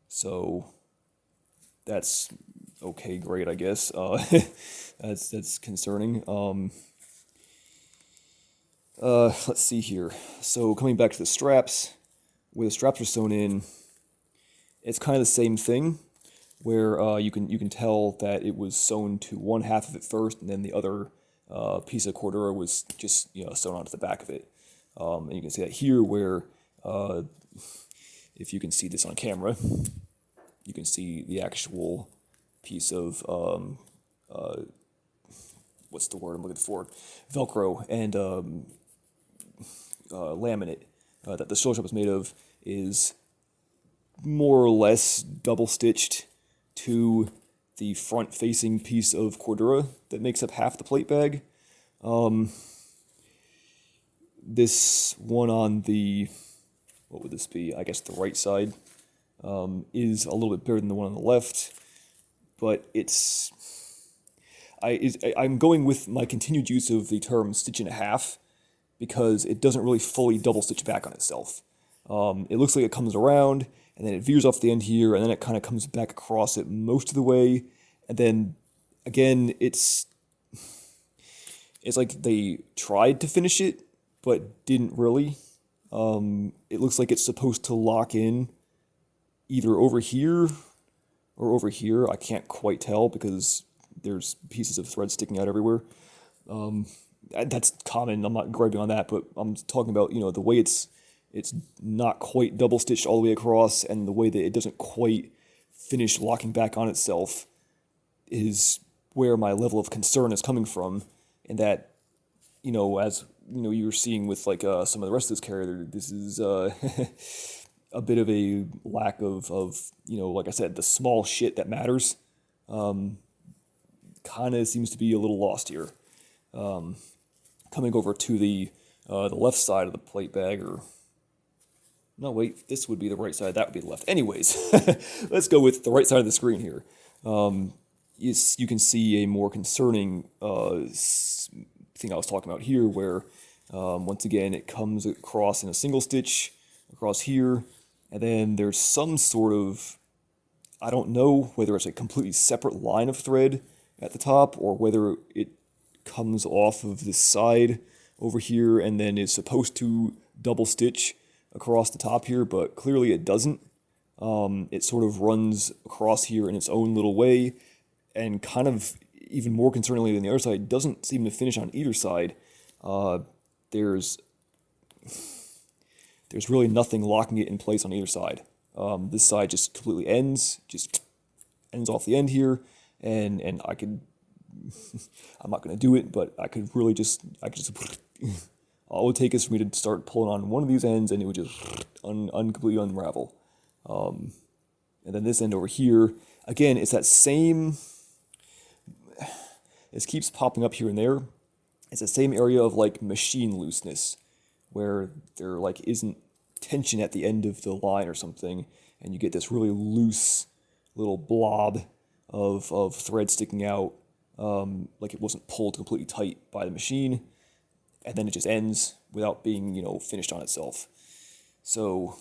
So that's okay, great, I guess. That's concerning. Let's see here. So coming back to the straps, where the straps are sewn in, it's kind of the same thing, where you can tell that it was sewn to one half of it first, and then the other piece of cordura was just sewn onto the back of it. And you can see that here, where if you can see this on camera, you can see the actual piece of what's the word I'm looking for? Velcro and laminate that the shoulder strap is made of is more or less double stitched to the front facing piece of cordura that makes up half the plate bag. This one on the, what would this be? I guess the right side is a little bit better than the one on the left, but I'm going with my continued use of the term stitch and a half because it doesn't really fully double stitch back on itself. It looks like it comes around, and then it veers off the end here, and then it kind of comes back across it most of the way, and then again it's like they tried to finish it but didn't really. It looks like it's supposed to lock in either over here or over here. I can't quite tell because there's pieces of thread sticking out everywhere. That's common. I'm not griping on that, but I'm talking about the way it's not quite double stitched all the way across, and the way that it doesn't quite finish locking back on itself is where my level of concern is coming from. And that as you were seeing with like some of the rest of this carrier, this is a bit of a lack of like I said, the small shit that matters kind of seems to be a little lost here. Coming over to the left side of the plate bag, or no, wait, this would be the right side, that would be the left. Anyways, let's go with the right side of the screen here. You can see a more concerning thing I was talking about here, where once again it comes across in a single stitch across here, and then there's some sort of, I don't know whether it's a completely separate line of thread at the top, or whether it comes off of this side over here and then is supposed to double stitch across the top here, but clearly it doesn't. It sort of runs across here in its own little way, and kind of even more concerningly than the other side, doesn't seem to finish on either side. There's really nothing locking it in place on either side. This side just completely ends off the end here, and I could, I'm not going to do it, but I could just all it would take is for me to start pulling on one of these ends, and it would just completely unravel. And then this end over here, again, it's that same, it keeps popping up here and there. It's the same area of like machine looseness, where there like isn't tension at the end of the line or something, and you get this really loose little blob of thread sticking out, like it wasn't pulled completely tight by the machine, and then it just ends without being finished on itself. So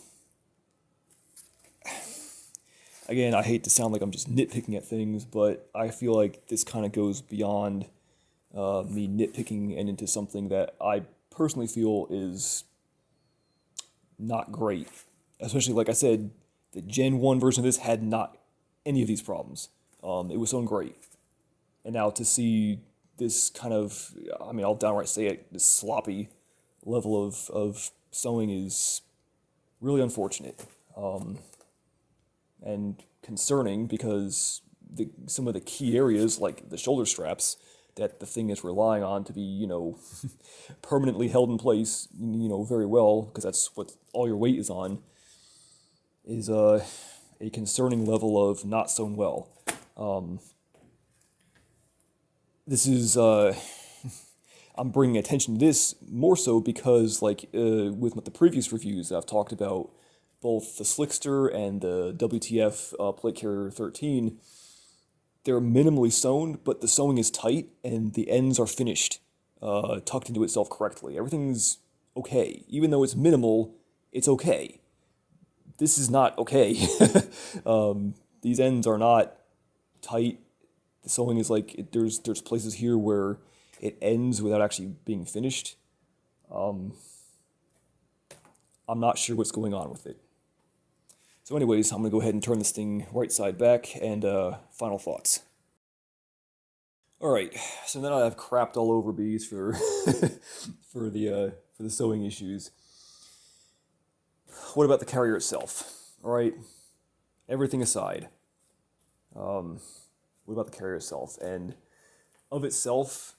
again, I hate to sound like I'm just nitpicking at things, but I feel like this kind of goes beyond me nitpicking and into something that I personally feel is not great. Especially, like I said, the Gen 1 version of this had not any of these problems. It was sewn great. And now to see this kind of, I mean, I'll downright say it, this sloppy level of sewing is really unfortunate. And concerning, because some of the key areas, like the shoulder straps, that the thing is relying on to be, permanently held in place, very well, because that's what all your weight is on, is a concerning level of not sewn well. This is, I'm bringing attention to this more so because, like, with the previous reviews I've talked about, both the Slickster and the WTF Plate Carrier 13, they're minimally sewn, but the sewing is tight and the ends are finished, tucked into itself correctly. Everything's okay. Even though it's minimal, it's okay. This is not okay. These ends are not tight. The sewing is like, there's places here where it ends without actually being finished. I'm not sure what's going on with it. So anyways, I'm going to go ahead and turn this thing right side back, and final thoughts. Alright, so now I've crapped all over Beez for for the sewing issues. What about the carrier itself? Alright, everything aside, what about the carrier itself? And of itself,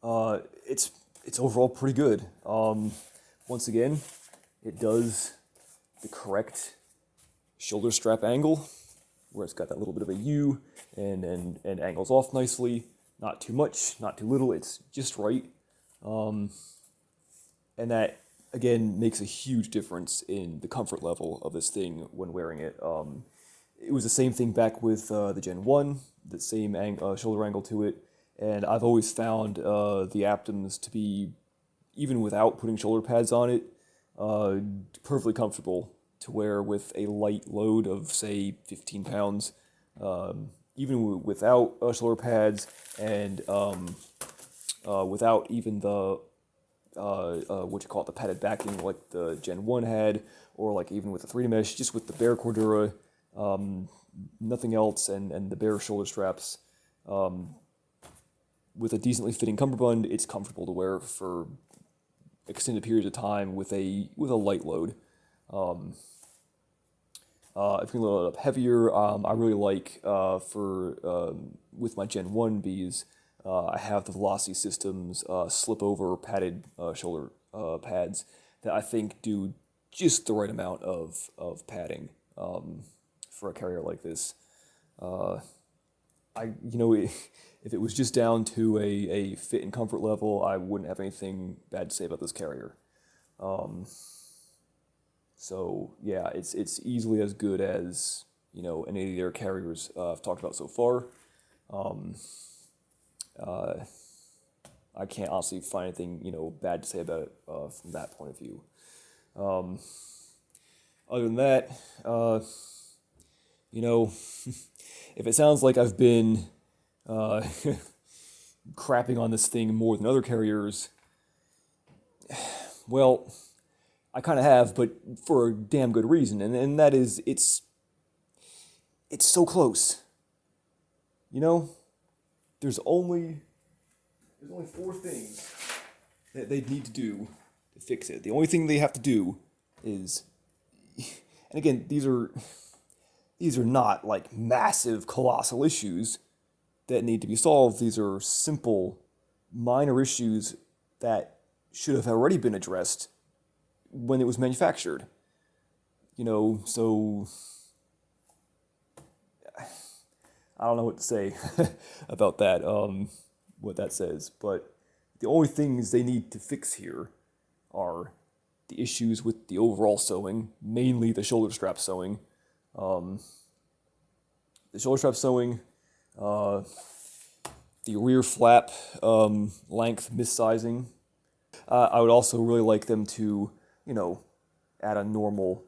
it's overall pretty good. Once again, it does the correct shoulder strap angle, where it's got that little bit of a U and angles off nicely. Not too much, not too little. It's just right, and that again makes a huge difference in the comfort level of this thing when wearing it. It was the same thing back with the Gen 1, the same shoulder angle to it, and I've always found the Aptums to be, even without putting shoulder pads on it, perfectly comfortable to wear with a light load of, say, 15 pounds, even without shoulder pads, and without even the the padded backing like the Gen 1 had, or like even with the 3D mesh, just with the bare Cordura, nothing else, and the bare shoulder straps. With a decently fitting cummerbund, it's comfortable to wear for extended periods of time with a light load. If you can load it up heavier, I really like with my Gen 1 Beez, I have the Velocity Systems slip over padded shoulder pads that I think do just the right amount of padding for a carrier like this. If it was just down to a fit and comfort level, I wouldn't have anything bad to say about this carrier. So yeah, it's easily as good as any of the other carriers I've talked about so far. I can't honestly find anything bad to say about it from that point of view. Other than that, if it sounds like I've been crapping on this thing more than other carriers, well, I kind of have, but for a damn good reason, and that is it's so close. There's only 4 things that they need to do to fix it. The only thing they have to do is, and again, these are not like massive, colossal issues that need to be solved. These are simple, minor issues that should have already been addressed when it was manufactured. So I don't know what to say about that, what that says, but the only things they need to fix here are the issues with the overall sewing, mainly the shoulder strap sewing. The shoulder strap sewing, the rear flap length missizing. I would also really like them to, add a normal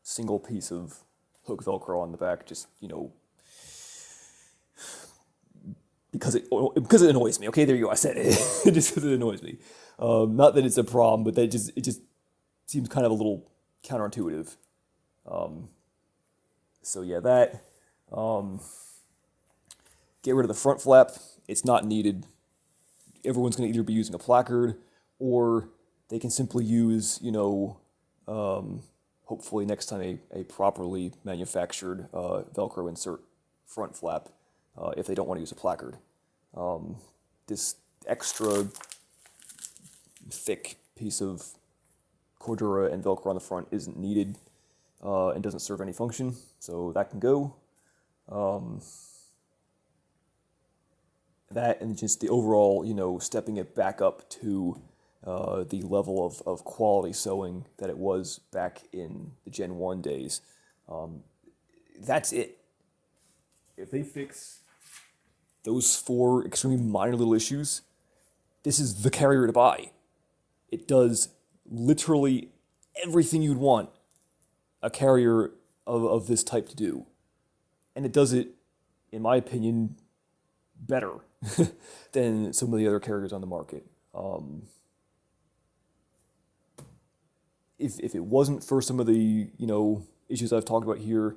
single piece of hook Velcro on the back, just, because it annoys me. Okay, there you go. I said it. Just because it annoys me. Not that it's a problem, but it just seems kind of a little counterintuitive. So yeah, that. Get rid of the front flap. It's not needed. Everyone's going to either be using a placard, or they can simply use, hopefully next time a properly manufactured Velcro insert front flap, if they don't want to use a placard. This extra thick piece of Cordura and Velcro on the front isn't needed and doesn't serve any function, so that can go. That and just the overall, stepping it back up to the level of quality sewing that it was back in the Gen 1 days. That's it. If they fix those 4 extremely minor little issues, this is the carrier to buy. It does literally everything you'd want a carrier of this type to do. And it does it, in my opinion, better than some of the other carriers on the market. if it wasn't for some of the, you know, issues I've talked about here,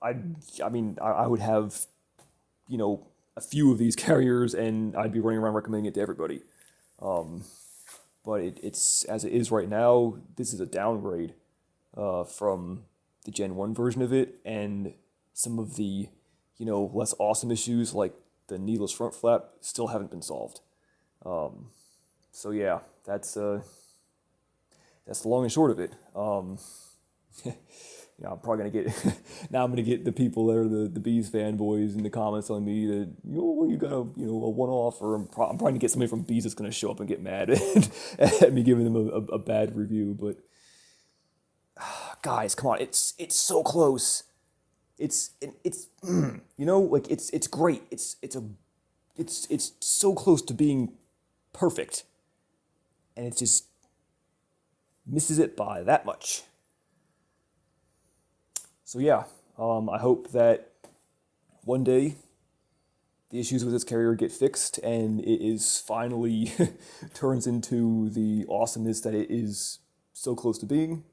I would have, you know, a few of these carriers and I'd be running around recommending it to everybody. But it's as it is right now, this is a downgrade from the Gen 1 version of it, and some of the, you know, less awesome issues like the needless front flap still haven't been solved. So yeah, that's the long and short of it. You know, I'm probably gonna get now. I'm gonna get the people that are the Beez fanboys in the comments telling me that you got a one-off, or I'm probably gonna get somebody from Beez that's gonna show up and get mad at me giving them a bad review. But guys, come on, it's so close. It's you know, like it's great. It's so close to being perfect, and it just misses it by that much. So yeah, I hope that one day the issues with this carrier get fixed and it is finally turns into the awesomeness that it is so close to being.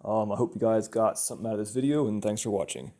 I hope you guys got something out of this video, and thanks for watching.